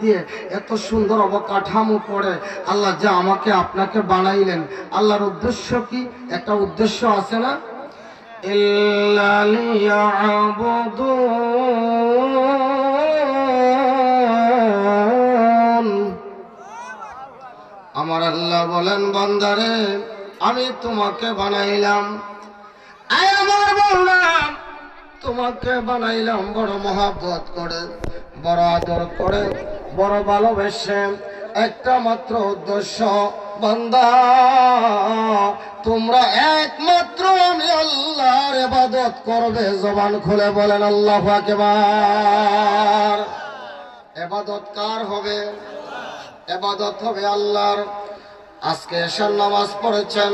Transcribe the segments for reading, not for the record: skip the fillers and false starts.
দিয়ে এত সুন্দর অবকাঠামো করে আল্লাহ যে আমাকে আপনাকে বানাইলেন, আল্লাহর উদ্দেশ্য কি? একটা উদ্দেশ্য আছে না? ইল্লা লিয়াবুদুন। আমার আল্লাহ বলেন, বান্দারে আমি তোমাকে বানাইলাম, আয় আমার বান্দা তোমাকে বানাইলাম বড় মহব্বত করে, বড় আদর করে, বড় ভালোবেসে। একটা মাত্র উদ্দেশ্য, বান্দা তোমরা একমাত্র আমি আল্লাহর ইবাদত করবে। জবান খুলে বলেন আল্লাহু আকবার। ইবাদত কার হবে? ইবাদত হবে আল্লাহর। আজকে এশার নামাজ পড়েছেন,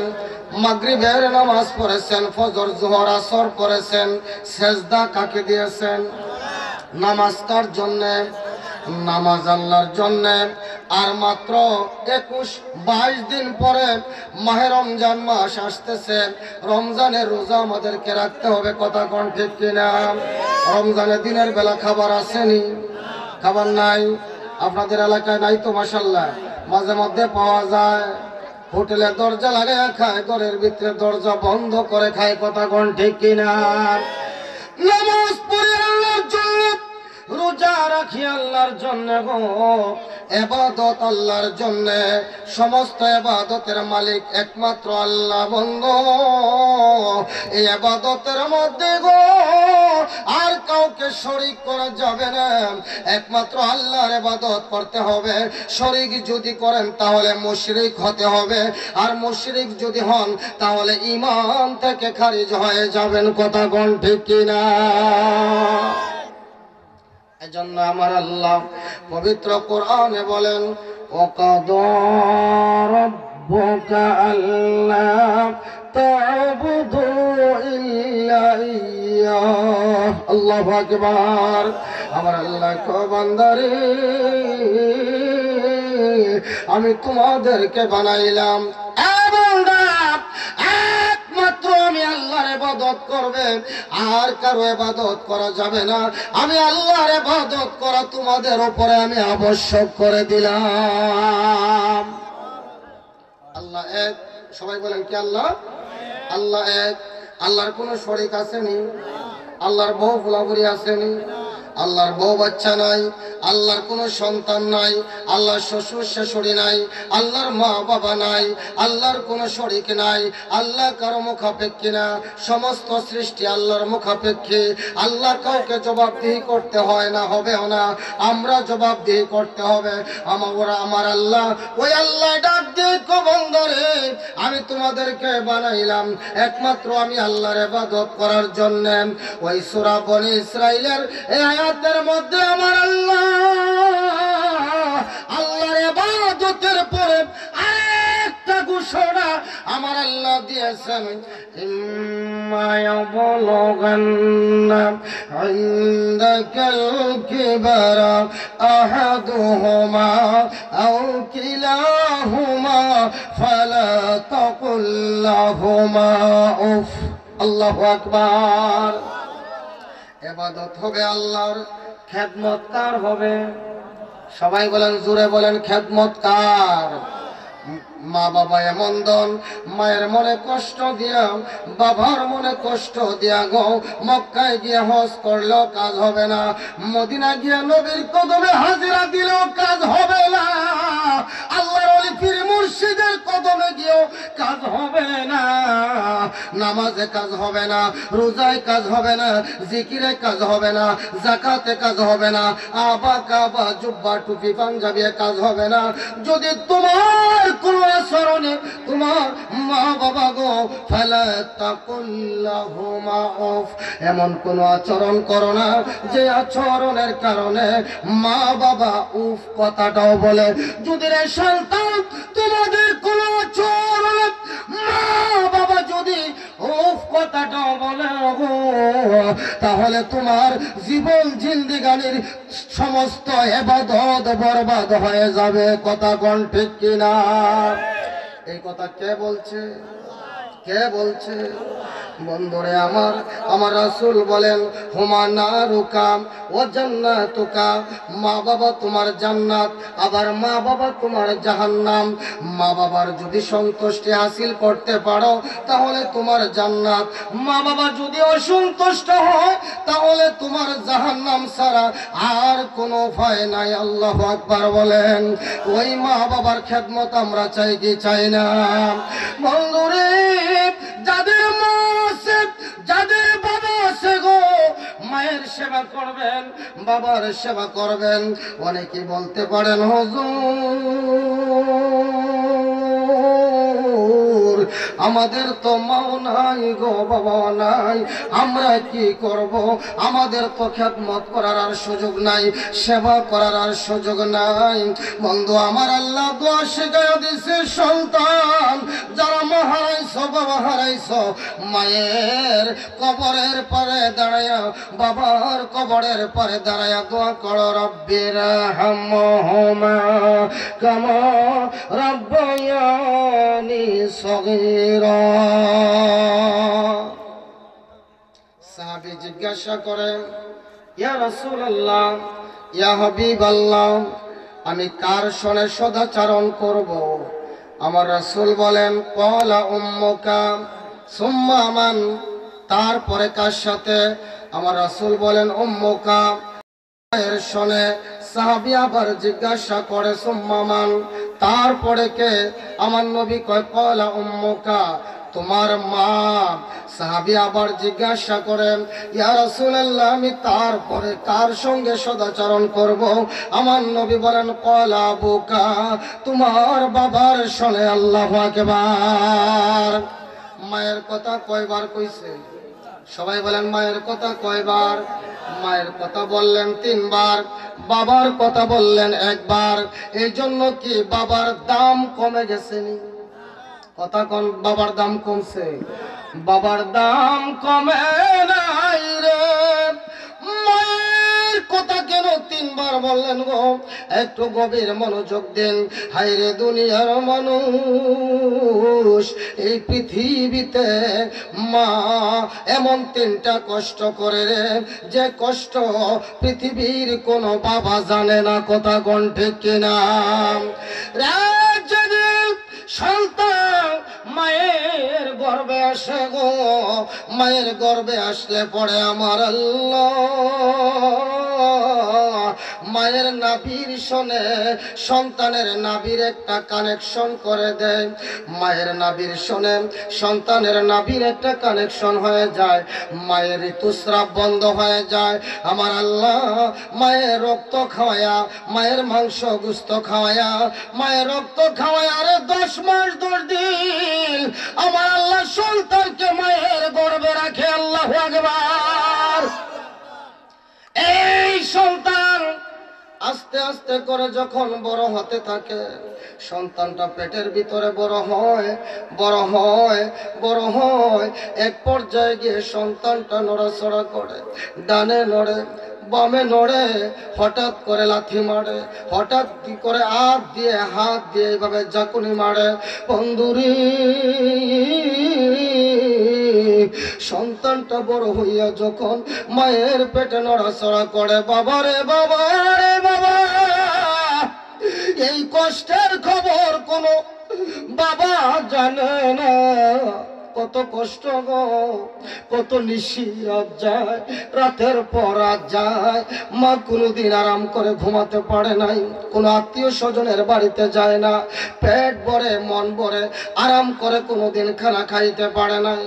মাগরিবের নামাজ পড়েছেন, ফজর জোহর আসর পড়েছেন, সেজদা কাকে দিয়েছেন? নামাজ কার জন্যে? নামাজ আল্লাহর জন্যে। আর মাত্র 21-22 দিন পরে মাহে রমজান মাস আসতেছে। রমজানের রোজা আমাদেরকে রাখতে হবে, কথা কোন ঠিক কিনা? রমজানের দিনের বেলা খাবার আসেনি? খাবার নাই? আপনাদের এলাকায় নাই তো? মাশাআল্লাহ মাঝে মধ্যে পাওয়া যায়। হোটেলে দরজা লাগায় খায়, ঘরের ভিতরে দরজা বন্ধ করে খায়, কথা কোন ঠিক কিনা? নামাজ পড়ে আল্লাহর জন্য, রোজা রাখি আল্লাহর জন্য গো, ইবাদত আল্লাহর জন্য। সমস্ত ইবাদতের মালিক একমাত্র আল্লাহ বন্ধু। এই ইবাদতের মধ্যে গো আর কাউকে শরীক করা যাবে না, একমাত্র আল্লাহর ইবাদত করতে হবে। শরীক যদি করেন তাহলে মুশরিক হতে হবে, আর মুশরিক যদি হন তাহলে ঈমান থেকে খারিজ হয়ে যাবেন, কথা কোন ঠিক কিনা? এজন্য আমার আল্লাহ পবিত্র কোরআনে বলেন, ওয়াকাদা রাব্বুকা আল্লা তা'বুদু ইল্লা ইয়্যাহ। আল্লাহু আকবার। আমার আল্লাহ কো বান্দারে আমি তোমাদেরকে বানাইলাম, একমাত্র আমি আল্লাহর ইবাদত করবে, আর কারো ইবাদত করা যাবে না। আমি আল্লাহর ইবাদত করা তোমাদের উপরে আমি আবশ্যক করে দিলাম। আল্লাহ এক। সবাই বলেন কি আল্লাহ? আল্লাহ এক। আল্লাহর কোনো শরীক আসেনি, আল্লাহর বউ ফুলাফুলি আসেনি, আল্লাহর বউ বাচ্চা নাই, আল্লাহর কোনো সন্তান নাই, আল্লাহর শ্বশুর শাশুড়ি নাই, আল্লাহর মা বাবা নাই, আল্লাহর কোনো শরীক নাই। আল্লাহ কারো মুখাপেক্ষী না, সমস্ত সৃষ্টি আল্লাহর মুখাপেক্ষী। আল্লাহ কাউকে জবাবদিহি করতে হয় না, হবেও না। আমরা জবাবদিহি করতে হবে। আমার আল্লাহ, ওই আল্লাহ ডাক দিয়ে কো বান্দারে আমি তোমাদেরকে বানাইলাম একমাত্র আমি আল্লাহর ইবাদত করার জন্য। ওই সূরা বনী ইসরাঈলের এই আয়াতের মধ্যে আমার আল্লাহ আল্লাহর ইবাদতের পরে আরেকটা ঘোষণা আমার আল্লাহ দিয়েছেন, ইম্মা ইয়াবলুগান্না ইনদাকাল কিবারা আহাদুহুমা আও কিলাহুমা ফালা তাকুল লাহুমা উফ। আল্লাহু আকবার। ইবাদত হবে আল্লাহর, খেদমত কার হবে? সবাই বলেন, জোরে বলেন, খেদমত কার? মা বাবা এমন দন, মায়ের মনে কষ্ট দিয়া, বাবার মনে কষ্ট দিয়া গো মক্কায় গিয়ে হজ করলেও কাজ হবে না, মদিনা গিয়ে নবীর কদমে হাজিরা দিলেও কাজ হবে না, আল্লাহর ওলি পীর মুর্শিদের কদমে গিয়েও কাজ হবে না, নামাজে কাজ হবে না, রোজায় কাজ হবে না, জিকিরে কাজ হবে না, যাকাতে কাজ হবে না, আবা কাবা জুব্বা টুপি পাঞ্জাবি কাজ হবে না, যদি তোমার কোন আচরণে তোমার মা বাবা গো ফালা তাকুল লাহুমা উফ, এমন কোন আচরণ করো না যে আচরণের কারণে মা বাবা উফ কথাটাও বলে। যদি রে সন্তান তোমাদের কোন আচরণে মা বাবা যদি উফ কথাটাও বলে গো, তাহলে তোমার জীবন জিন্দেগানির সমস্ত ইবাদত বরবাদ হয়ে যাবে, কথা কোন ঠিক কিনা? এই কথা কে বলছে? কে বলছে? বন্ধুরে আমার, আমার রাসূল বলেন হুমা নারুকা ও জান্নাতুকা, মা বাবা তোমার জান্নাত, আবার মা বাবা তোমার জাহান্নাম। মা বাবার যদি সন্তুষ্টি হাসিল করতে পারো তাহলে তোমার জান্নাত, মা বাবা যদি অসন্তুষ্ট হয় তাহলে তোমার জাহান্নাম ছাড়া আর কোনো ভয় নাই। আল্লাহু আকবার বলেন। ওই মা বাবার খেদমত আমরা চাই কি চাই না? বন্ধুরে, যাদের মা আছে, যাদের বাবা আছে গো, মায়ের সেবা করবেন, বাবার সেবা করবেন। অনেকে বলতে পারেন হুজুর আমাদের তো মাও নাই গো, বাবাও নাই, আমরা কি করব? আমাদের তো খেদমত করার আর সুযোগ নাই, সেবা করার আর সুযোগ নাই। বন্ধু আমার, আল্লাহ দোয়া শেখায় দিছে, সন্তান যারা মা হারাইছো, বাবা হারাইছো, মায়ের কবরের পরে দাঁড়ায়া, বাবার কবরের পরে দাঁড়ায়া দোয়া করো, রব্বির হামহুমা কামা রাব্বায়ানি সগীরা। সাহাবী জিজ্ঞাসা করেন, ইয়া রাসূলুল্লাহ, ইয়া হাবিবাল্লাহ, আমি কার সনে সদাচরণ করব? আমার রাসূল বলেন, ক্বালা উম্মুকা সুম্মা মান, তারপরে কার সাথে? আমার রাসূল বলেন উম্মুকা, এর শোনে। সাহাবী আবার জিজ্ঞাসা করে সুম্মা মান, তারপরে কে? আমার নবী কয় ক্বালা উম্মুকা, তোমার মা। সাহাবী আবার জিজ্ঞাসা করেন, ইয়া রাসূলুল্লাহ, আমি তারপরে কার সঙ্গে সদাচরণ করব? আমার নবী বলেন ক্বালা আবুকা, তোমার বাবার শোনে। আল্লাহু আকবার। মায়ের কথা কয়বার কইছে? সবাই বলেন মায়ের কথা কয়বার? মায়ের কথা বললেন 3 বার, বাবার কথা বললেন 1 বার। এই জন্য কি বাবার দাম কমে গেছে নি? কথা কোন? বাবার দাম কমছে? বাবার দাম কমে নাই রে। মায়ের কথা কেন 3 বার বললেন গো? একটু গভীর মনোযোগ দিন। হায় রে দুনিয়ার মানুষ, এই পৃথিবীতে মা এমন 3টা কষ্ট করে রে, যে কষ্ট পৃথিবীর কোনো বাবা জানে না। কথা কোন ঠিক কিনা? সন্তান মায়ের গর্ভে আসে গো, মায়ের গর্ভে আসলে পড়ে আমার আল্লাহ মায়ের নাভির শোনে, সন্তানের নাভির একটা কানেকশন করে দেয়। মায়ের নাভির শোনে, সন্তানের নাভির একটা কানেকশন হয়ে যায়, মায়ের ঋতুস্রাব বন্ধ হয়ে যায়। আমার আল্লাহ মায়ের রক্ত খাওয়ায়া, মায়ের মাংস গুস্ত খাওয়ায়া, মায়ের রক্ত খাওয়ায়া আরে 10 মাস 10 দিন আমার আল্লাহ সন্তানকে মায়ের গর্ভে রাখে। আল্লাহু আকবার। এই সন্তান আস্তে আস্তে করে যখন বড় হতে থাকে, সন্তানটা পেটের ভিতরে বড় হয়, বড় হয়, বড় হয়। এক পর্যায়ে গিয়ে সন্তানটা নড়াচড়া করে, ডানে নড়ে, বামে নড়ে, হঠাৎ করে লাথি মারে, হঠাৎ করে হাত দিয়ে এইভাবে জাকুনি মারে। বন্ধুরি, সন্তানটা বড় হইয়া যখন মায়ের পেটে নড়াচড়া করে, বাবারে বাবা রে বাবা, এই কষ্টের খবর কোনো বাবা জানে না। কত কষ্ট গো, কত নিশিরাত যায়, রাতের পর রাত যায়, মা কোনোদিন আরাম করে ঘুমাতে পারে নাই, কোনো আত্মীয় স্বজনের বাড়িতে যায় না, পেট ভরে মন ভরে আরাম করে কোনোদিন খানা খাইতে পারে নাই।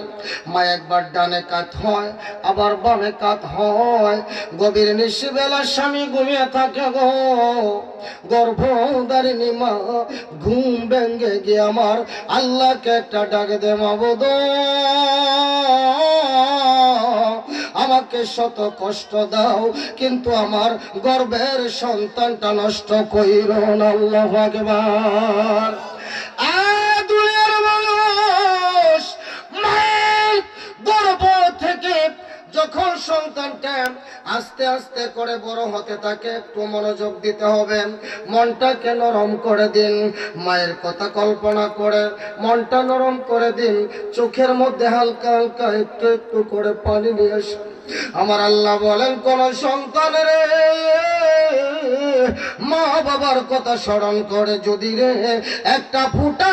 মা একবার ডানে কাত হয়, আবার বামে কাত হয়। গভীর নিশিবেলা স্বামী ঘুমিয়ে থাকে গো, গর্ভধারিণী মা ঘুম ভেঙে গিয়ে আমার আল্লাহকে একটা ডাক দে, মাবুদ আমাকে শত কষ্ট দাও, কিন্তু আমার গর্ভের সন্তানটা নষ্ট কইরো না। আল্লাহু আকবার। দুনিয়ার মানুষ মায়ের গর্ভ থেকে যখন সন্তানটা আস্তে আস্তে করে বড় হতে থাকে, একটু মনোযোগ দিতে হবে। মনটাকে নরম করে দিন, মায়ের কথা কল্পনা করে মনটা নরম করে দিন। চোখের মধ্যে হালকা হালকা একটু একটু করে পানি নিয়ে আসুন। আমার আল্লাহ বলেন, কোন সন্তানের মা বাবার কথা স্মরণ করে যদি রে একটা ফুটা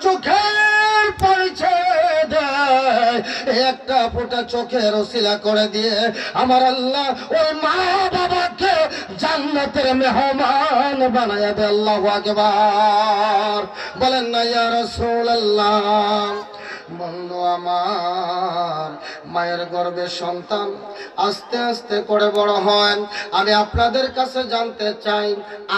চোখের পানি ছেড়ে দেয়, একটা ফোঁটা চোখের ওসিলা করে দিয়ে আমার আল্লাহ ওই মা বাবাকে জান্নাতের মেহমান বানায়া দেয়। আল্লাহু আকবার। বলেন না ইয়া রাসূলুল্লাহ। বন্ধু আমার, মায়ের গর্ভে সন্তান আস্তে আস্তে করে বড় হয়। আমি আপনাদের কাছে জানতে চাই,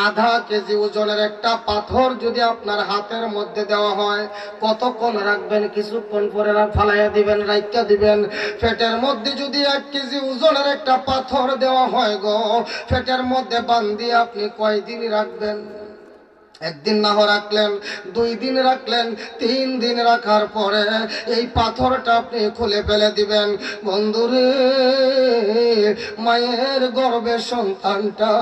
আধা কেজি ওজনের একটা পাথর যদি আপনার হাতের মধ্যে দেওয়া হয়, কতক্ষণ রাখবেন? কিছুক্ষণ পরে ফালাইয়া দিবেন, রাইখা দিবেন। পেটের মধ্যে যদি 1 কেজি ওজনের একটা পাথর দেওয়া হয় গো, পেটের মধ্যে বান্ধিয়ে আপনি কয়দিন রাখবেন? একদিন না রাখলেন, 2 দিন রাখলেন, 3 দিন রাখার পরে এই পাথরটা আপনি খুলে ফেলে দিবেন। বন্ধুরে, মায়ের গর্ভের সন্তানটা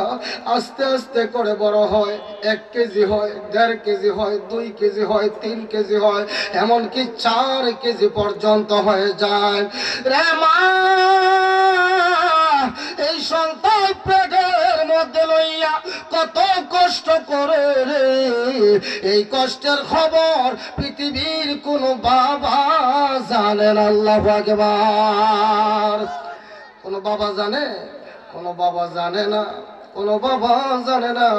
আস্তে আস্তে করে বড় হয়। 1 কেজি হয়, 1.5 কেজি হয়, 2 কেজি হয়, 3 কেজি হয়, এমনকি 4 কেজি পর্যন্ত হয়ে যায়। রে মা, এই সন্তান পেটের মধ্যে লইয়া কত কষ্ট করে রে, এই কষ্টের খবর পৃথিবীর কোন বাবা জানেন? আল্লাহু আকবার। কোন বাবা জানে? কোন বাবা জানে না, কোন বাবা জানে না।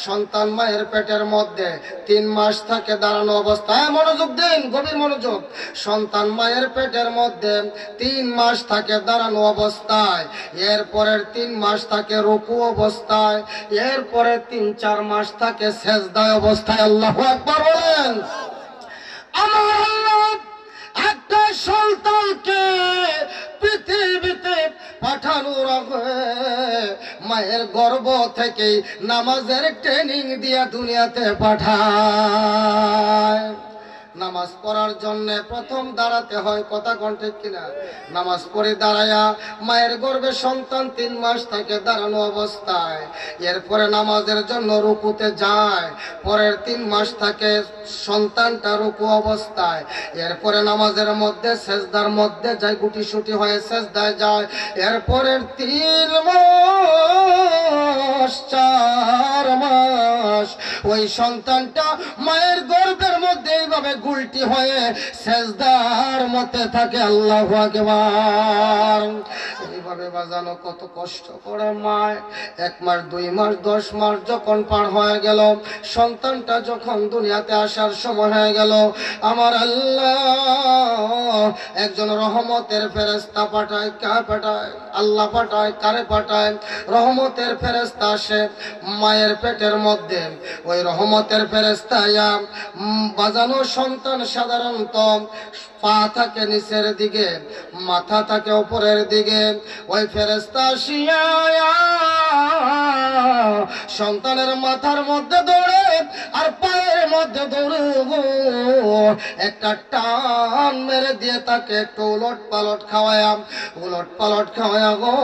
সন্তান মায়ের পেটের মধ্যে 3 মাস থাকে দাঁড়ানো অবস্থায়। মনোযোগ দিন, গভীর মনোযোগ। সন্তান মায়ের পেটের মধ্যে 3 মাস থাকে দাঁড়ানো অবস্থায়, এরপরের 3 মাস থাকে রুকু অবস্থায়, এরপরে 3-4 মাস থাকে সেজদায় অবস্থায়। আল্লাহু আকবার বলেন। আমার আল্লাহ একটা সন্তানকে পৃথিবীতে পাঠানোর আগে মায়ের গর্ভ থেকে নামাজের ট্রেনিং দিয়া দুনিয়াতে পাঠায়। নামাজ পড়ার জন্য প্রথম দাঁড়াতে হয়, কথা কোন ঠিক কিনা? নামাজ পড়ে দাঁড়ায়া মায়ের গর্ভে সন্তান 3 মাস থাকে দাঁড়ানো অবস্থায়, এরপরে নামাজের জন্য রুকুতে যায়। পরের 3 মাস থাকে সন্তানটা রুকু অবস্থায়, এরপরে নামাজের মধ্যে সেজদার মধ্যে যায়, গুটি সুটি হয়ে সেজদায় যায়। এরপরের 3 মাস 4 মাস ওই সন্তানটা মায়ের গর্ভের মধ্যে এইভাবে গুলটি হয়ে সেজদার মধ্যে থাকে। আল্লাহু আকবার। এইভাবে বাজানো কত কষ্ট করে মায়। 1 মাস 2 মাস 10 মাস যখন পার হয়ে গেল, সন্তানটা যখন দুনিয়াতে আসার সময় হয়ে গেল, আমার আল্লাহ একজন রহমতের ফেরেশতা পাঠায়। কার পাঠায়? আল্লাহ পাঠায়। কারে পাঠায়? রহমতের ফেরেশতা আসে মায়ের পেটের মধ্যে। ওই রহমতের ফেরেশতা বাজানো সন্তান সাধারণত পা থাকে নিচের দিকে, মাথা থাকে উপরের দিকে। ওই ফেরেশতা আসিয়া সন্তানের মাথার মধ্যে দৌড়ে আর পায়ের মধ্যে দৌড়ে একটা টান মেরে দিয়ে তাকে একটু উলট পালট খাওয়ায়া গো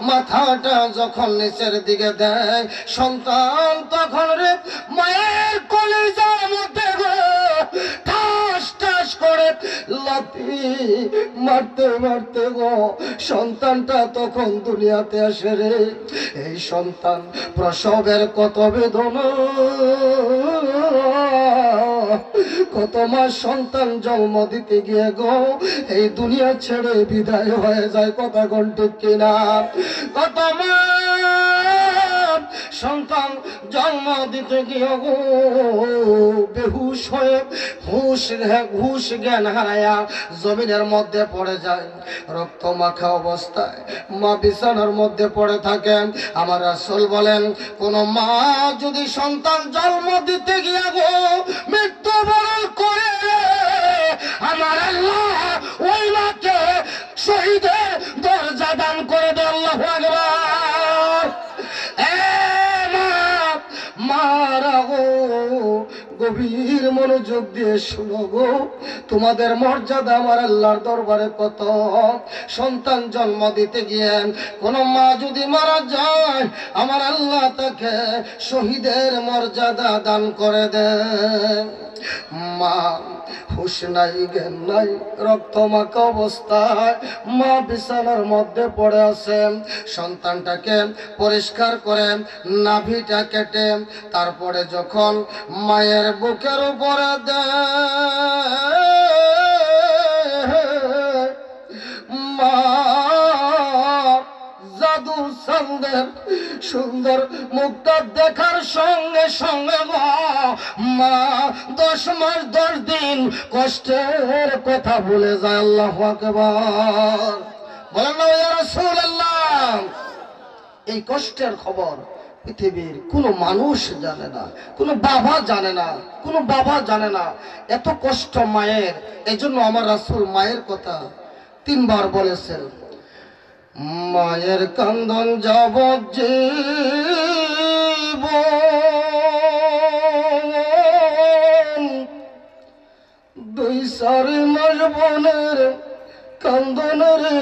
মাথাটা যখন নিচের দিকে দেয়, সন্তান তখন রে মায়ের কলিজার মধ্যে গো ঠাস ঠাস করে লাথি মারতে মারতে গো সন্তানটা তখন দুনিয়াতে আসে রে। এই সন্তান প্রসবের কত বেদনা, কত মাস সন্তান জন্ম দিতে গিয়ে গো এই দুনিয়া ছেড়ে বিদায় হয়ে যায়। কথা কোন ঠিক কিনা? কত মাস সন্তান জন্ম দিতে গিয়ে গো বেহুশ হয়ে হুশ জ্ঞান হারায়া জমিনের মধ্যে পড়ে যায়। রক্ত মাখা অবস্থায় মা বিছানার মধ্যে পড়ে থাকেন। আমার রাসূল বলেন, কোন মা যদি সন্তান জন্ম দিতে গিয়া গো মৃত্যুবরণ করে, আমার আল্লাহ ওই মাকে শহীদের দরজা দান করে দেয়। আল্লাহু আকবার। মারা গো গভীর মনোযোগ দিয়ে শুনো গো, তোমাদের মর্যাদা আমার আল্লাহর দরবারে কত। সন্তান জন্ম দিতে গিয়ে কোন মা যদি মারা যায়, আমার আল্লাহ তাকে শহীদের মর্যাদা দান করে দেন। মা হুশ নাই, জ্ঞান নাই, রক্তমাখা অবস্থায় মা বিছানার মধ্যে পড়ে আছে। সন্তানটাকে পরিষ্কার করে নাভিটা কেটে তারপরে যখন মায়ের বুকের উপরে দেয়, মা জাদু সন্দের সুন্দর মুখটা দেখার সঙ্গে সঙ্গে মা 10 মাস 10 দিন কষ্টের কথা ভুলে যায়। আল্লাহু আকবার, বলেন না ইয়া রাসূলুল্লাহ। এই কষ্টের খবর পৃথিবীর কোনো মানুষ জানে না, কোনো বাবা জানে না, কোনো বাবা জানে না এত কষ্ট মায়ের। এজন্য আমার রাসূল মায়ের কথা 3 বার বলেছেন, মায়ের কান্দন যাবজ্জীবন, 2-4 মাস বোনের কান্দন রে।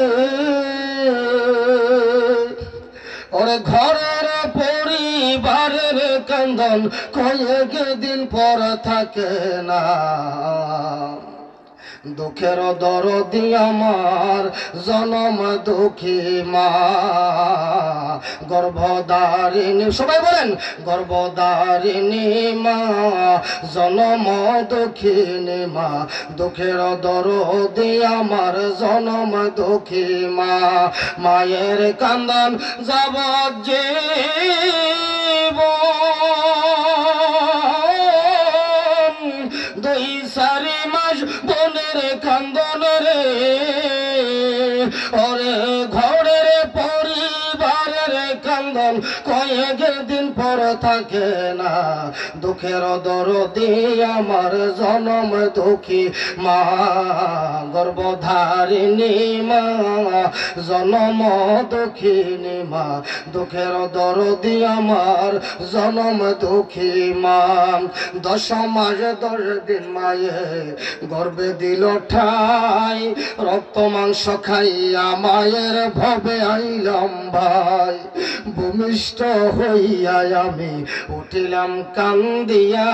ওরে ঘরের পরিবারের কান্দন কয়েক দিন পর থাকে না। দুঃখের দরদি আমার জনম দুঃখী মা, গর্ভধারিণী, সবাই বলেন গর্ভধারিণী মা, জনম দুঃখিনী মা। দুঃখের দরদি আমার জনম দুঃখী মা, মায়ের কান্দন যাবজ্জীবন, 2-4 মাস বোনের কান্দন রে। ওরে ঘরের পরিবারের কান্দন কয়েক দিন পর থাকে না। দুঃখের দরদি আমার জনম দুঃখী মা, গর্ভধারিণী মা, জনম দুঃখিনী মা। দুঃখের দরদি আমার জনম দুঃখী মা। 10 মাস 10 দিন মায়ে গর্বে দিল ঠাই, রক্ত মাংস খাইয়া মায়ের ভবে আইলাম ভাই। ভূমিষ্ঠ হইয়া আমি উঠিলাম কান্দিয়া,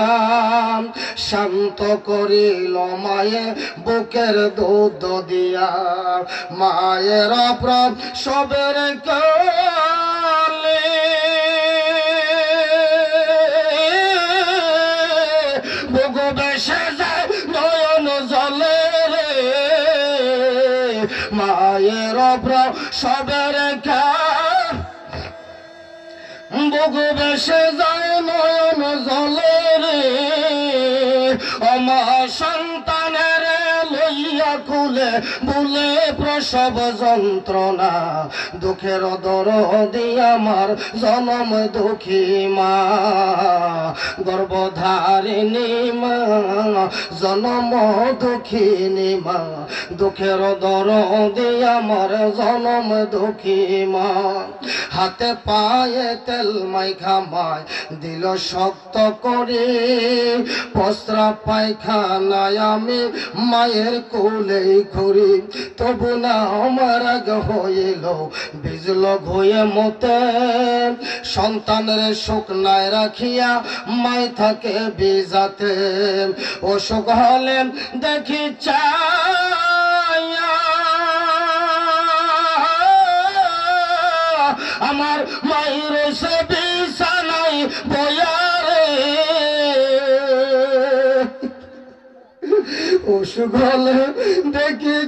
শান্ত করিল মায়ে বুকের দুধ দিয়া। মায়ের অপ্রভ সবের কালে বুক বেসে যায় নয়ন জলে রে। মায়ের অপ্রভ সবের বুক বেসে যায় নয়ন জলে রে। অমা সন্তানের লইয়া কুলে বুলে প্রসব যন্ত্রণা, দুঃখের দরদি আমার জনম দুঃখী মা, গর্ভধারিণী মা, জনম দুঃখিনী মা। দুঃখের দরদি আমার জনম দুঃখী মা। হাতে পায়ে তেল মাইখা মায় দিল শক্ত করে, প্রস্রাব পায়খানায় আমি মায়ের কোলে ঘুরি। তবু না আমার আগ হইল বিজল হয়ে মতে, সন্তানের শুকনায় রাখিয়া মাই থাকে বিজাতে। অসুখ হলে দেখি চাইয়া আমার মায়ের সে বিছানায় বয়ারে। অসুখ হলে দেখি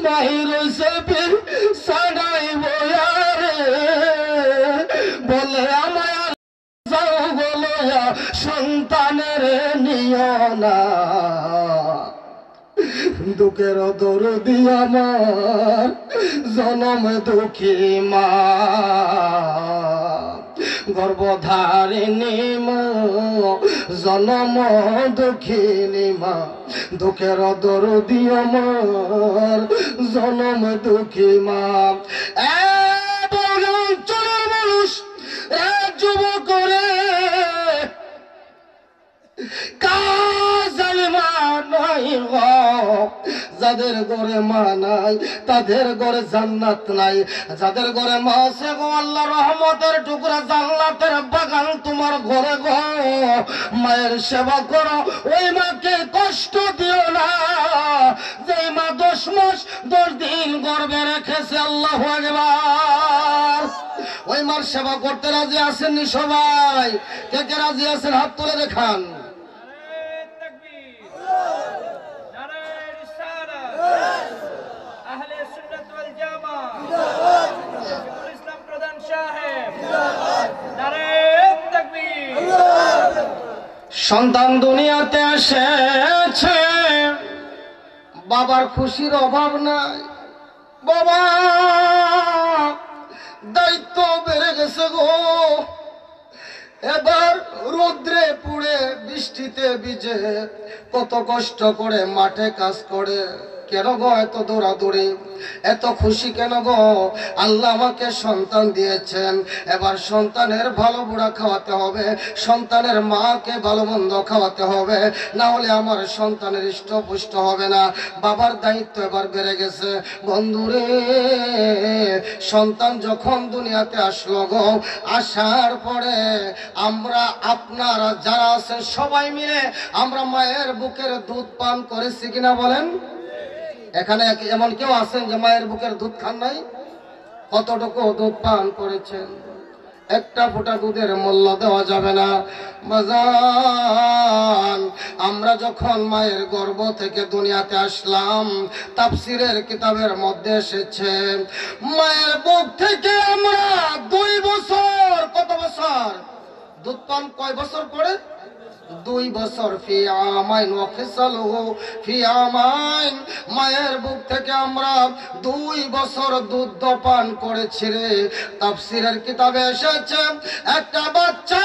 মায়ের সে বিছানায় বয়ারে, বলে আমার যাও বলয়া সন্তানের নিও না। দুঃখের দরদি আমার জনম দুঃখী মা, গর্ভধারিণী মা, জনম দুঃখিনী মা। দুঃখের দরদি আমার জনম দুঃখী মা। মানুষ যাদের ঘরে মা নাই তাদের ঘরে জান্নাত নাই। যাদের ঘরে মা আছে গো আল্লাহ রহমতের টুকরা জান্নাতের বাগান তোমার ঘরে গো। মায়ের সেবা করো, ওই মাকে কষ্ট দিও না। যেই মা 10 মাস 10 দিন গর্ভে রেখেছে, আল্লাহু আকবার, ওই মার সেবা করতে রাজি আছেননি সবাই? কে কে রাজি আছেন হাত তুলে দেখান। সন্তান দুনিয়াতে এসেছে, বাবার খুশির অভাব নাই। বাবা দায়িত্ব বেড়ে গেছে গো। এবার রোদ্রে পুড়ে বৃষ্টিতে ভিজে কত কষ্ট করে মাঠে কাজ করে। কেন গো এত দৌড়াদৌড়ি, এত খুশি কেন গো? আল্লাহ আমাকে সন্তান দিয়েছেন, এবার সন্তানের ভালো বুড়া খাওয়াতে হবে, সন্তানের মাকে ভালো মন্দ খাওয়াতে হবে, না হলে আমার সন্তানের ইষ্টপুষ্ট হবে না। বাবার দায়িত্ব এবার বেড়ে গেছে। বন্ধুরে, সন্তান যখন দুনিয়াতে আসলো গো, আসার পরে আমরা আপনারা যারা আছেন সবাই মিলে আমরা মায়ের বুকের দুধ পান করেছি কিনা বলেন? এখানে এমন কেউ আছেন যে মায়ের বুকের দুধ খান নাই? কতটুকু দুধ পান করেছেন? একটা ফোঁটা দুধের মূল্য দেওয়া যাবে না বাজান। আমরা যখন মায়ের গর্ভ থেকে দুনিয়াতে আসলাম, তাফসীরের কিতাবের মধ্যে এসেছে মায়ের বুক থেকে আমরা 2 বছর, কত বছর দুধ পান? কয় বছর পরে? 2 বছর। ফি আমাইন ওয়া ফিসালহু ফি আমাইন, মায়ের বুক থেকে আমরা 2 বছর দুধ পান করেছি রে। তাফসীরের কিতাবে এসেছে একটা বাচ্চা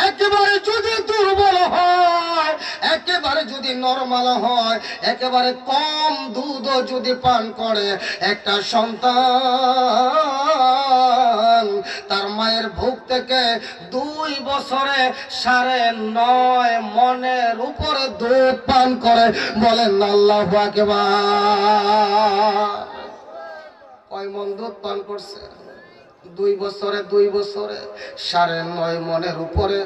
একেবারে যদি দুর্বল হয়, একেবারে যদি নরমাল হয়, একেবারে কম দুধ যদি পান করে, একটা সন্তান তার মায়ের বুক থেকে 2 বছরে 9.5 মনের উপরে দুধ পান করে। বলেন আল্লাহু আকবার। কয় মন দুধ পান করছে? 2 বছরে 9.5 মনের উপরে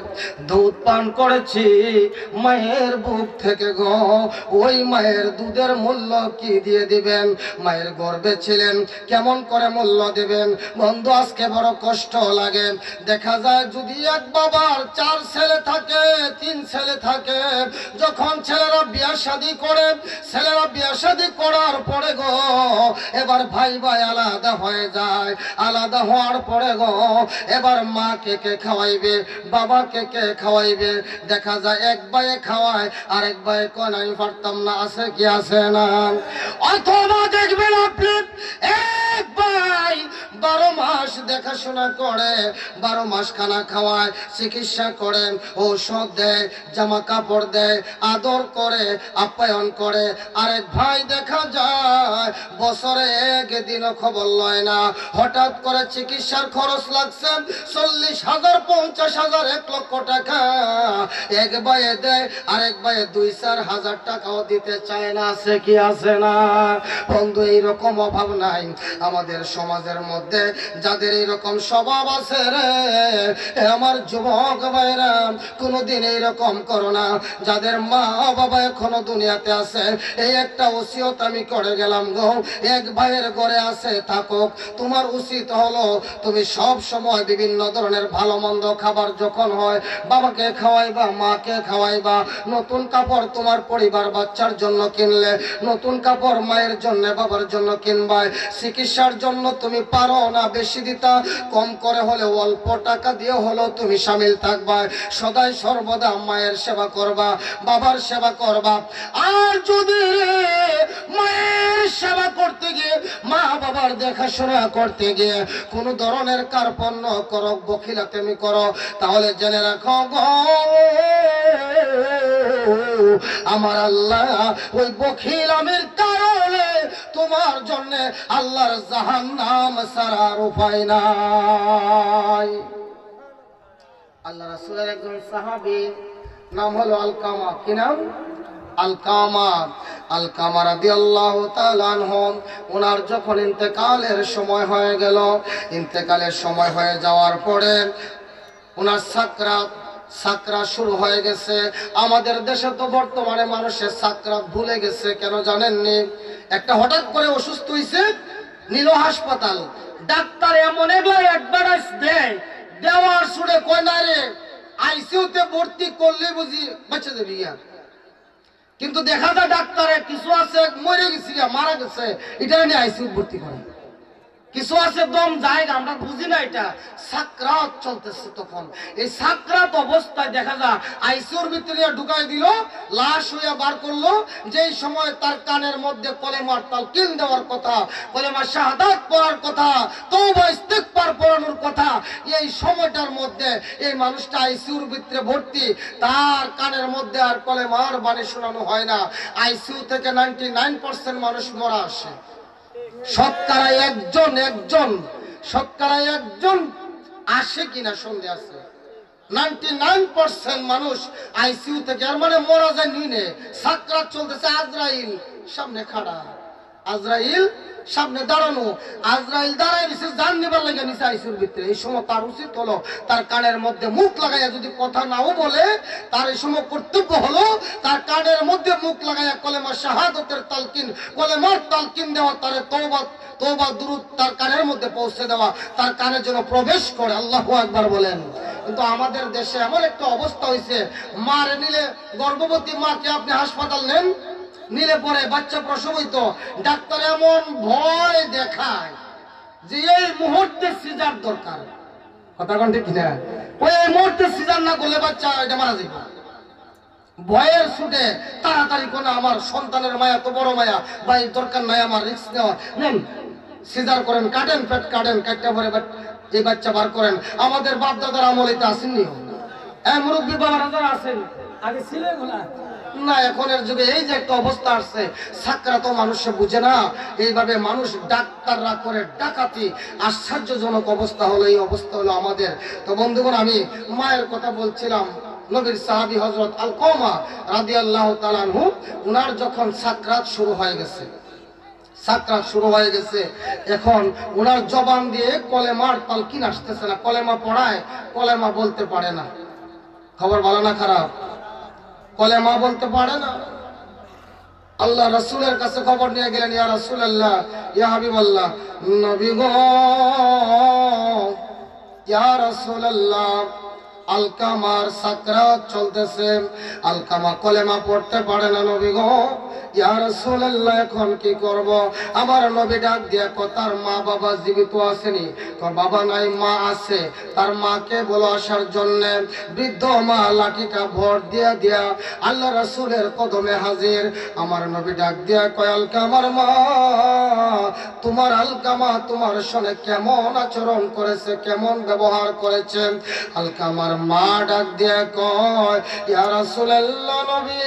দুধ পান করেছি মায়ের বুক থেকে গো। ওই মায়ের দুধের মূল্য কি দিয়ে দিবেন? মায়ের গর্ভে ছিলেন, কেমন করে মূল্য দিবেন? বন্ধু, আজকে বড় কষ্ট লাগে। দেখা যায় যদি এক বাবার 4 ছেলে থাকে, 3 ছেলে থাকে, যখন ছেলেরা বিয়ে শাদী করে, ছেলেরা বিয়ে শাদী করার পরে গো এবার ভাই ভাই আলাদা হয়ে যায়। আলাদা হওয়ার পরে গো এবার মা কে কে খাওয়াইবে, বাবা কে কে খাওয়াইবে? দেখা যায় এক ভাইয়ে খাওয়ায়, আরেক ভাই কোন আমি পারতাম না। আছে কি আছে না? অথবা দেখবেন আপনি এক ভাই 12 মাস দেখাশোনা করে, 12 মাস খানা খাওয়ায়, চিকিৎসা করেন, ঔষধ দেয়, জামা কাপড় দেয়, আদর করে, আপ্যায়ন করে। আরেক ভাই দেখা যায় বছরে একদিনও খবর লয় না। হঠাৎ করে চিকিৎসার খরচ লাগছে 40,000, 50,000, 1 লক্ষ টাকা। এক ভাইয়ে দেয়, আরেক ভাইয়ে 2-4 হাজার টাকাও দিতে চায় না। আছে কি আছে না? বন্ধু, এইরকম অভাব নাই আমাদের সমাজের মধ্যে? যাদের এইরকম স্বভাব আছে রে আমার যুবক ভাইরা, কোনোদিন এইরকম করো না। যাদের মা বাবা এখনো দুনিয়াতে আছে, এই একটা ওসিয়ত আমি করে গেলাম গো, এক ভাইয়ের ঘরে আছে থাকুক, তোমার উচিত হলো তুমি সব সময় বিভিন্ন ধরনের ভালো মন্দ খাবার যখন হয় বাবাকে খাওয়াইবা, মাকে খাওয়াইবা। নতুন কাপড় তোমার পরিবার বাচ্চার জন্য কিনলে, নতুন কাপড় মায়ের জন্য বাবার জন্য কিনবা। চিকিৎসার জন্য তুমি পারো না বেশি দিতা, কম করে হলে অল্প টাকা দিয়ে হলেও তুমি সামিল থাকবা। সদাই সর্বদা মায়ের সেবা করবা, বাবার সেবা করবা। আর যদি মায়ের সেবা করতে গিয়ে, মা বাবার দেখাশোনা করতে গিয়ে কোন ধরনের কার্পণ্য করো, বখিলাতেমি করো, তাহলে জেনে রাখো গো আমার আল্লাহ ওই বখিলামির কারণে তোমার জন্য আল্লাহর জাহান্নাম ছাড়ার উপায় নাই। আল্লাহ রাসূলের একজন সাহাবী, নাম হলো আলকামা। কি নাম? আলকামা। আলকামা রাদিয়াল্লাহু তাআলা আনহু ওনার যখন ইন্তেকালের সময় হয়ে গেল, ইন্তেকালের সময় হয়ে যাওয়ার পরে ওনার সাকরাত শুরু হয়ে গেছে। আমাদের দেশে তো বর্তমানে মানুষের সাকরাত ভুলে গেছে, কেন জানেননি? একটা হঠাৎ করে অসুস্থ হইছে, নিল হাসপাতাল, ডাক্তার এমন অ্যাডভাইস দেয়, দেওয়ার শুনে কয় না রে আইসিইউতে ভর্তি করলে বুঝি বেঁচে যাবি। কিন্তু দেখা যায় ডাক্তারে কিছু আছে মরে গেছি, মারা গেছে, এটা নিয়ে আইসিইউ ভর্তি করে। কিছু আছে দম জায়গা, আমরা বুঝি না, এটা সাকরাত চলতেছে। তখন এই সাকরাত অবস্থায় দেখা যায় আইসিইউর ভিতরে ঢুকাই দিল, লাশ হইয়া বার করলো। যেই সময় তার কানের মধ্যে কলেমার তালকিন দেওয়ার কথা, কলেমা শাহাদাত পড়ার কথা, তওবা ইস্তিগফার পড়ানোর কথা, এই সময়টার মধ্যে এই মানুষটা আইসিইউর ভিতরে ভর্তি, তার কানের মধ্যে আর কলেমার বাণী শোনানো হয় না। আইসিইউ থেকে 99% মানুষ মরা আসে, শতকরা একজন আসে কিনা সন্দেহ আছে। 99% মানুষ আইসিইউ থেকে, আর মানে মরা যায় নিনে। সাকরাত চলতেছে, আজরাইল সামনে খাড়া, আজরাইল সামনে দাঁড়ানো, আজরাইল দাঁড়ায় নিছে জান নিবার লাগে নিছে আইসিইউর ভিতরে। এই সময় তার উচিত হলো তার কানের মধ্যে মুখ লাগাইয়া, যদি কথা নাও বলে তার এই সময় কর্তব্য হলো তার কানের মধ্যে মুখ লাগাইয়া কলেমা শাহাদাতের তালকিন, কলেমার তালকিন দেওয়া, তার তওবা দুরূদ তার কানের মধ্যে পৌঁছে দেওয়া, তার কানে যেন প্রবেশ করে। আল্লাহু আকবার বলেন। কিন্তু আমাদের দেশে এমন একটা অবস্থা হয়েছে, মারে নিলে, গর্ভবতী মাকে আপনি হাসপাতাল নেন, নিলে পরে বাচ্চা প্রসব হইতো, ডাক্তার এমন ভয় দেখায় যে এই মুহূর্তে সিজার দরকার। কথা কোন ঠিক না? ওই মুহূর্তে সিজার না করলে বাচ্চা এটা মারা যাবে। ভয়ের ছুটে তাড়াতাড়ি কোন আমার সন্তানের মায়া তো বড় মায়া, ভাই দরকার নাই আমার রিস্ক নেওয়া, নেন সিজার করেন, কাটেন, পেট কাটেন, কাটতে পরে এই বাচ্চা বার করেন। আমাদের বাপ দাদার আমল এটা আসেননি, মুরব্বী বাবারা যারা আছেন আগে ছিল এগুলা না। এখনের যুগে এই যে একটা অবস্থা আসছে, সাকরাত মানুষে বুঝে না, এইভাবে মানুষ ডাক্তাররা করে ডাকাতি। আশ্চর্যজনক অবস্থা হলো, এই অবস্থা হলো আমাদের। তো বন্ধুগণ, আমি মায়ের কথা বলছিলাম, নবীর সাহাবী হযরত আলকামা রাদিয়াল্লাহু তাআলা আনহু, উনার যখন সাকরাত শুরু হয়ে গেছে, এখন উনার জবান দিয়ে কলেমার তালকিন আসতেছে না। কলেমা পড়ায়, কলেমা বলতে পারে না। খবর ভালো না খারাপ? কলেমা বলতে পারে না। আল্লাহ রাসূলের কাছে খবর নিয়ে গেলেন, ইয়া রাসূলুল্লাহ, ইয়া হাবিবাল্লাহ, নবী গো, ইয়া রাসূলুল্লাহ, আলকামার সাকরাত চলতেছে, আলকামা কলেমা পড়তে পারে না নবী গো, ইয়া রাসূলুল্লাহ, এখন কি করব? আমার নবী ডাক দিয়া তার মা বাবা জীবিত আসেনি, বাবা নাই, মা আছে, তার মাকে বলো আসার জন্য। বৃদ্ধ মা লাঠিটা ভর দিয়া আল্লাহ রাসূলের কদমে হাজির। আমার নবী ডাক দিয়া কয়, আলকামার মা, তোমার আলকামা তোমার সঙ্গে কেমন আচরণ করেছে, কেমন ব্যবহার করেছে? আলকামার মা ডাক দিয়া কয়, ইয়া রাসূলুল্লাহ, নবী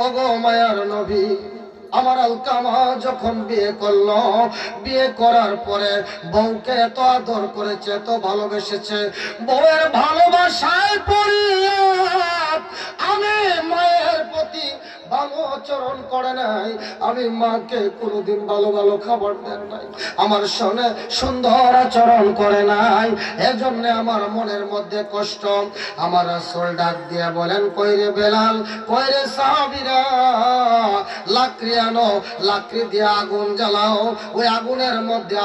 ও গো মায়ার নবী, আমার আলকামা যখন বিয়ে করলো, বিয়ে করার পরে বউকে এত আদর করেছে, এত ভালোবেসেছে, বউয়ের ভালোবাসায় পড়িয়া আমি মায়ের প্রতি ভালো আচরণ করে নাই, আমি মাকে কোনোদিন ভালো ভালো খাবার দেন নাই, আমার সঙ্গে সুন্দর আচরণ করে নাই, এজন্য আমার মনের মধ্যে কষ্ট। আমার রাসূল ডাক দিয়ে বলেন, কইরে বেলাল, কইরে সাহাবীরা, লাকড়ি আনো, লাকড়ি দিয়ে আগুন জ্বালাও, ওই আগুনের মধ্যে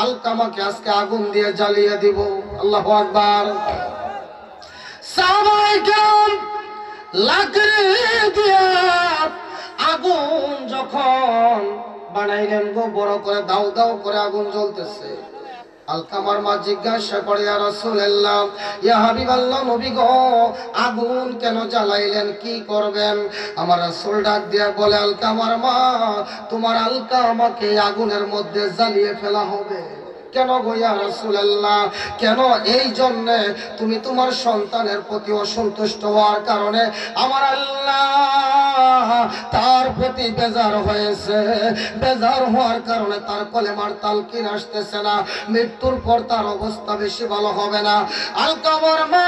আলকামাকে আজকে আগুন দিয়ে জ্বালিয়ে দিব। আল্লাহু আকবার। সাহাবায়ে কেরাম লাকড়ি দিয়ে আগুন যখন বানাইলেন গো, বড় করে দাও দাও করে আগুন জ্বলতেছে। আলকামার মা জিজ্ঞাসা করে, ইয়া রাসূলুল্লাহ, ইয়া হাবিবাল্লাহ, নবী গো, আগুন কেন জ্বালাইলেন, কি করবেন? আমার রাসূল ডাক দিয়া বলে, আলকামার মা, তোমার আলকামাকে আগুনের মধ্যে জ্বালিয়ে ফেলা হবে। কেন গো ইয়া রাসূলুল্লাহ? কেন? এই জন্য তুমি তোমার সন্তানের প্রতি অসন্তুষ্ট হওয়ার কারণে আমার আল্লাহ তার প্রতি বেজার হয়েছে। বেজার হওয়ার কারণে তার কলেমার তালকিন আসতেছে না, মৃত্যুর পর তার অবস্থা বেশি ভালো হবে না। আলকামার মা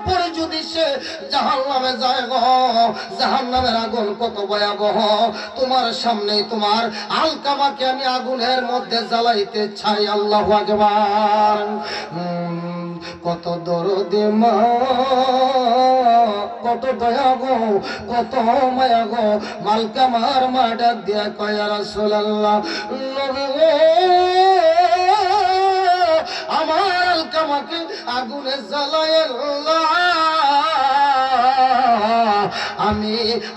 পরে যদি সে জাহান্নামে যায় গো। জাহান্নামের আগুন কত ভয়াবহ, তোমার সামনেই তোমার আলকামাকে আমি আগুনের মধ্যে জ্বালাইতে চাই। আল্লাহু আকবার। কত দরদে মা, কত দয়া গো, কত মায়া গো। মালকামার মা ডাক দিয়া কয়, ইয়া রাসূলুল্লাহ, নবী গো, আমার আলকামাকে আগুনে জ্বালাইল্লাহ। আমি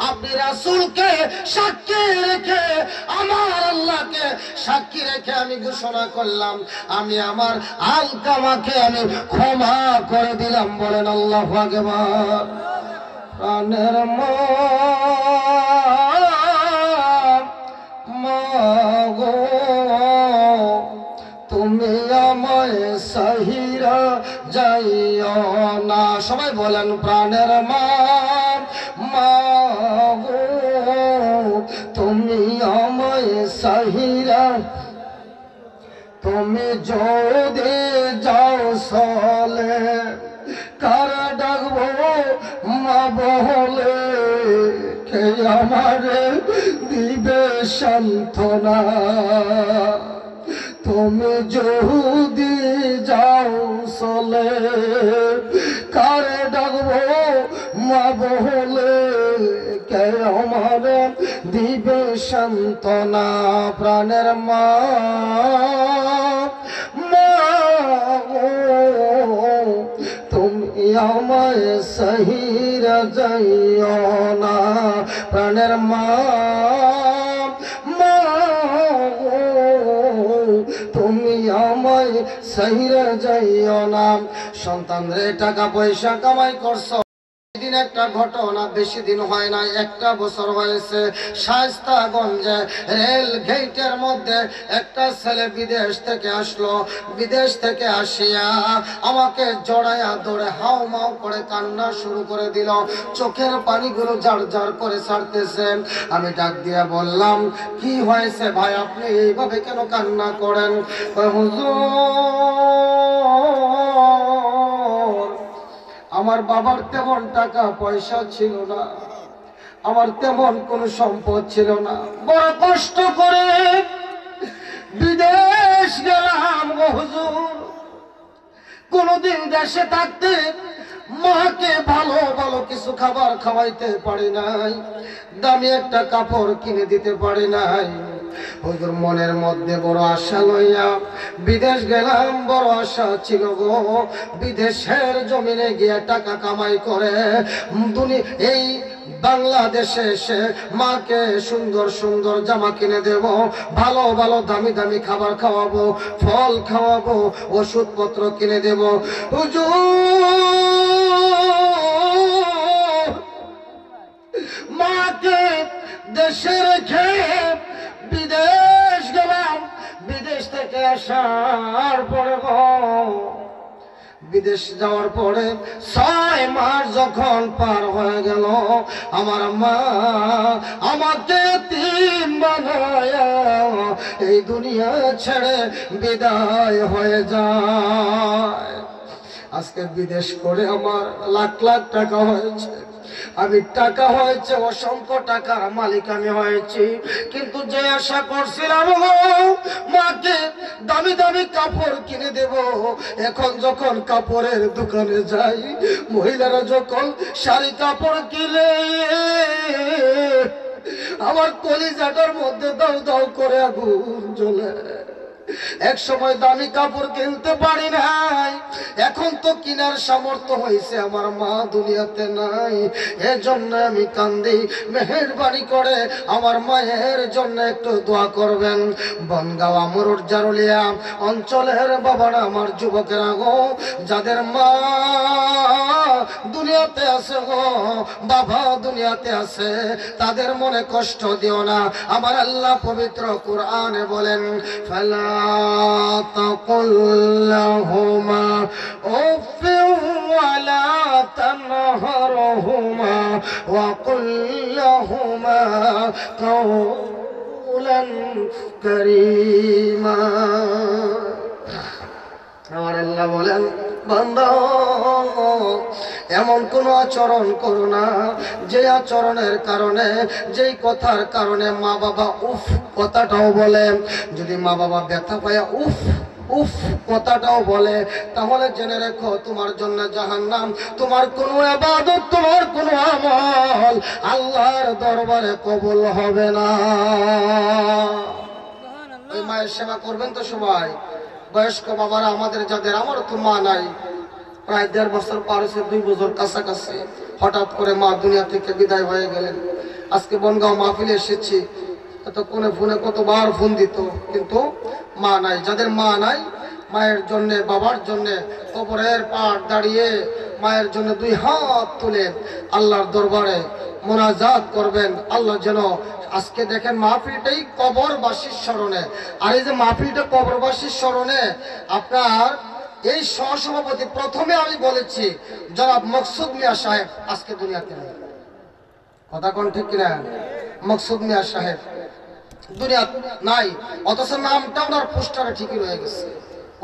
আপনি রাসূলকে সাক্ষী রেখে, আমার আল্লাহকে সাক্ষী রেখে আমি ঘোষণা করলাম, আমি আমার আলকামাকে আমি ক্ষমা করে দিলাম। বলেন আল্লাহু আকবার। প্রাণের মা, মা গো, তুমি আমায় সাহিরা যাইও না। সবাই বলেন, প্রাণের মা, মা গো, তুমি আমায় সাহিরা, তুমি যদি যাও চলে, কার ডাকবো মা বলে, কে আমারে দিবে সান্ত্বনা। তুমি যদি যাও চলে, কার ডাকবো মা বলে, কে আমারে দিবে সান্ত্বনা। প্রাণের মা, মা গো, তুমি আমায় সাহিরা যাইও না। প্রাণের মা, মা গো, তুমি আমায় সাহিরা যাইও না। সন্তান রে, টাকা পয়সা কামাই করছো, দিন একটা ঘটনা, বেশি দিন হয় না, 1 বছর হয়েছে। শায়েস্তাগঞ্জে রেল গেটের মধ্যে একটা ছেলে বিদেশ থেকে আসলো। বিদেশ থেকে আসিয়া আমাকে জড়াইয়া ধরে হাউ মাউ করে কান্না শুরু করে দিল। চোখের পানিগুলো ঝাড় ঝাড় করে ছাড়তেছে। আমি ডাক দিয়া বললাম, কি হয়েছে ভাই, আপনি এইভাবে কেন কান্না করেন? হুজুর, আমার বাবার তেমন টাকা পয়সা ছিল না, আমার তেমন কোনো সম্পদ ছিল না, বড় কষ্ট করে বিদেশ গেলাম গো হুজুর। কোনদিন দেশে থাকতে মাকে ভালো ভালো কিছু খাবার খাওয়াইতে পারি নাই, দামি একটা কাপড় কিনে দিতে পারি নাই। হুজুর, মনের মধ্যে বড় আশা লইয়া বিদেশ গেলাম। বড় আশা ছিল গো, বিদেশের জমিনে গিয়ে টাকা কামাই করে এই বাংলাদেশে এসে মাকে সুন্দর সুন্দর জামা কিনে দেব, ভালো ভালো দামি দামি খাবার খাওয়াবো, ফল খাওয়াবো, ওষুধপত্র কিনে দেব। হুজুর, মাকে দেশে রেখে বিদেশ গেলাম। বিদেশ থেকে আসার পরে, বিদেশ যাওয়ার পরে 6 মাস যখন পার হয়ে গেল, আমার মা আমাকে তিন বানায়া এই দুনিয়া ছেড়ে বিদায় হয়ে যায়। আজকে বিদেশ করে আমার লাখ লাখ টাকা হয়েছে, আমি টাকা হয়েছে, অসংখ্য টাকার মালিক আমি হয়েছি। কিন্তু যে আশা করছিলাম মাকে দামি দামি কাপড় কিনে দেব, এখন যখন কাপড়ের দোকানে যাই, মহিলারা যখন শাড়ি কাপড় কিনে, আমার কলিজাটার মধ্যে দাও দাও করে আগুন জ্বলে। এক সময় দামি কাপড় কিনতে পারি নাই, এখন তো কিনার সামর্থ্য হয়েছে, আমার মা দুনিয়াতে নাই, এজন্য আমি কান্দি। মেহেরবানি করে আমার মায়ের জন্য একটু দোয়া করবেন। বনগাঁও আমরুর জারুলিয়া অঞ্চলের বাবারা, আমার যুবকেরা গো, যাদের মা দুনিয়াতে আছে গো, বাবা দুনিয়াতে আছে, তাদের মনে কষ্ট দিও না। আমার আল্লাহ পবিত্র কুরআনে বলেন, ফালা তাকুল লাহুমা উফ ওয়ালা তানহারহুমা ওয়া কুল লাহুমা কাওলান কারীমা। আমার আল্লাহ বলেন, বান্দা এমন কোন আচরণ করো না যে আচরণের কারণে, যেই কথার কারণে মা বাবা উফ কথাটাও বলে। যদি মা বাবা ব্যথা পায় উফ উফ কথাটাও বলে, তাহলে জেনে রেখো তোমার জন্য জাহান্নাম। তোমার কোনো ইবাদত, তোমার কোনো আমল আল্লাহর দরবারে কবুল হবে না। ওই মায়ের সেবা করবেন তো সবাই। বয়স্ক বাবারা আমাদের যাদের, আমার তো মা নাই, প্রায় 1.5 বছর পার হয়েছে, 2 বছর কাছাকাছি। হঠাৎ করে মা দুনিয়া থেকে বিদায় হয়ে গেলেন। আজকে বনগাঁও মাহফিলে এসেছি, এত কোনে ফোনে কতবার ফোন দিত, কিন্তু মা নাই। যাদের মা নাই, মায়ের জন্য, বাবার জন্য কবরের পাড় দাঁড়িয়ে মায়ের জন্য 2 হাত তুলে আল্লাহর দরবারে মোনাজাত করবেন। আল্লাহ যেন আজকে দেখেন মাহফিলটাই কবরবাসীর স্মরণে। আর এই যে মাহফিলটা কবরবাসীর স্মরণে, আপনার এই সহসভাপতি প্রথমে আমি বলেছি জনাব মকসুদ মিয়া সাহেব আজকে দুনিয়াতে নেই। কথা কোন ঠিক কিনা? মকসুদ মিয়া সাহেব দুনিয়া নাই, অথচ নামটা ওনার পোস্টারে ঠিকই রয়ে গেছে।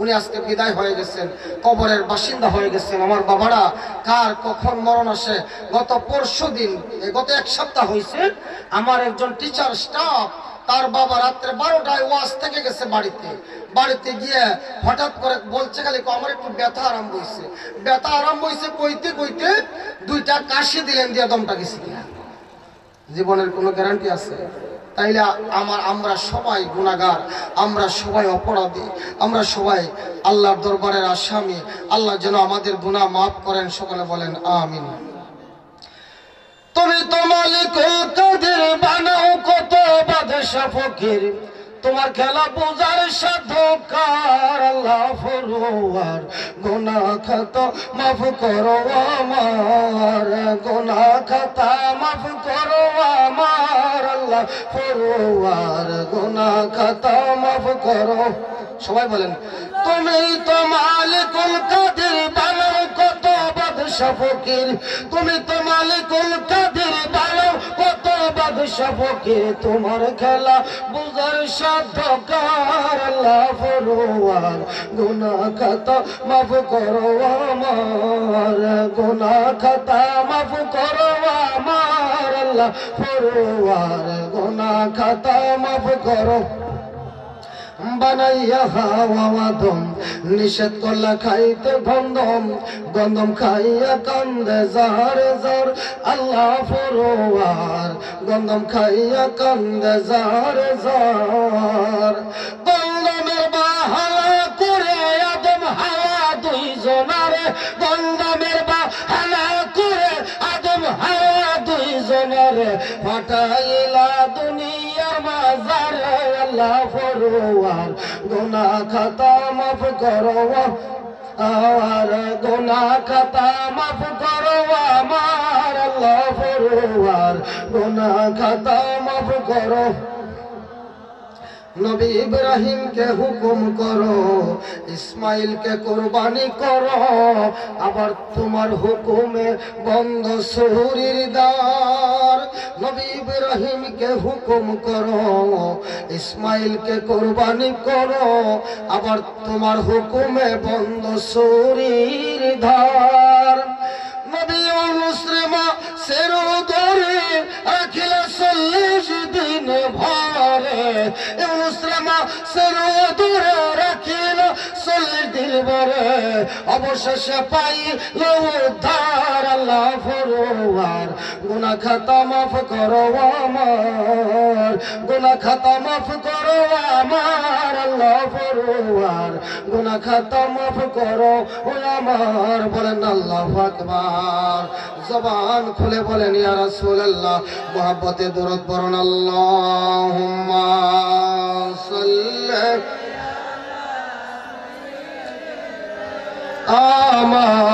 উনি আজকে বিদায় হয়ে গেছেন, কবরের বাসিন্দা হয়ে গেছেন। আমার বাবারা, কার কখন মরণ আসে। গত পরশু দিন, গত 1 সপ্তাহ হয়েছে, আমার একজন টিচার স্টাফ, তার বাবা রাত্রে 12টায় ওয়াজ থেকে গেছে বাড়িতে গিয়ে হঠাৎ করে বলছে খালি আমার একটু ব্যথা আরম্ভ হয়েছে। ব্যথা আরম্ভ হয়েছে কইতে কইতে 2টা কাশি দিলেন, দিয়ে দমটা গেছে কিনা জীবনের কোনো গ্যারান্টি আছে? তাইলে আমরা সবাই গুনাহগার, আমরা সবাই অপরাধী, আমরা সবাই আল্লাহর দরবারের আসামি। আল্লাহ যেন আমাদের গুনাহ মাফ করেন। সকলে বলেন আমিন। তুমি তো মালিকুল কাদের, বানাও কত বাদশা ফকির, তোমার খেলা বোঝার সাধ্য কার? আল্লাহ ফরওয়ার, গুনাহ খাতা মাফ করো আমার, গুনাহ খাতা মাফ করো আমার। আল্লাহ ফরওয়ার, গুনাহ খাতা মাফ করো। সবাই বলেন তুমি তো মালিকুল কাদের, বানাও কত বাদশা ফকির, তুমি তো মালিকুল কাদের, বানাও কত বাদশা ফকির, তোমার খেলা বুঝার সাধ্য কার? আল্লাহ ফরওয়ার, গুনাহ খাতা মাফ করো আমার, গুনাহ খাতা মাফ করো আমার। আল্লাহ ফরওয়ার, গুনাহ খাতা মাফ করো। বানাইয়া হাওয়া দম, নিষেধ করলা খাইতে গন্ধম, গন্ধম খাইয়া কান্দে জার জার। আল্লাহ ফরওয়ার, গন্ধম খাইয়া কান্দে জার জার। গন্ধমের বাহানা করে আদম হাওয়া 2 জনারে, গন্ধমের বাহানা করে আদম হাওয়া 2 জনারে ফাটাইলা দুনিয়ার বাজারে। আল্লাহ ফরওয়ার, গুনাহ খাতা মাফ করো আর, গুনাহ খাতা মাফ করো আমার। আল্লাহ ফরওয়ার, গুনাহ খাতা মাফ করো। নবী ইব্রাহিমকে হুকুম করো, ইসমাইলকে কুরবানি করো, আবার তোমার হুকুমে বন্ধ সুহুরির দ্বার। নবী ইব্রাহিমকে হুকুম করো, ইসমাইলকে কুরবানি করো, আবার তোমার হুকুমে বন্ধ সুহুরির দ্বার। নবী মুসলিমা সেরো ধরে রাখিল 40 দিন ভরে, মুসলিমা সেরো ধরে রাখিল 40 দিন ভরে, অবশেষে পাইল উদ্ধার। আল্লাহ ফরওয়ার, গুনাহ খাতা মাফ করো আমার, গুনাহ খাতা মাফ করো আমার। আল্লাহ ফরওয়ার, গুনাহ খাতা মাফ করো আমার। বলেন আল্লাহু আকবার। জবান খুলে বলেন ইয়া রাসূলুল্লাহ। মুহাব্বতে দরুদ পড়ুন। আল্লাহুম্মা সাল্লি আমার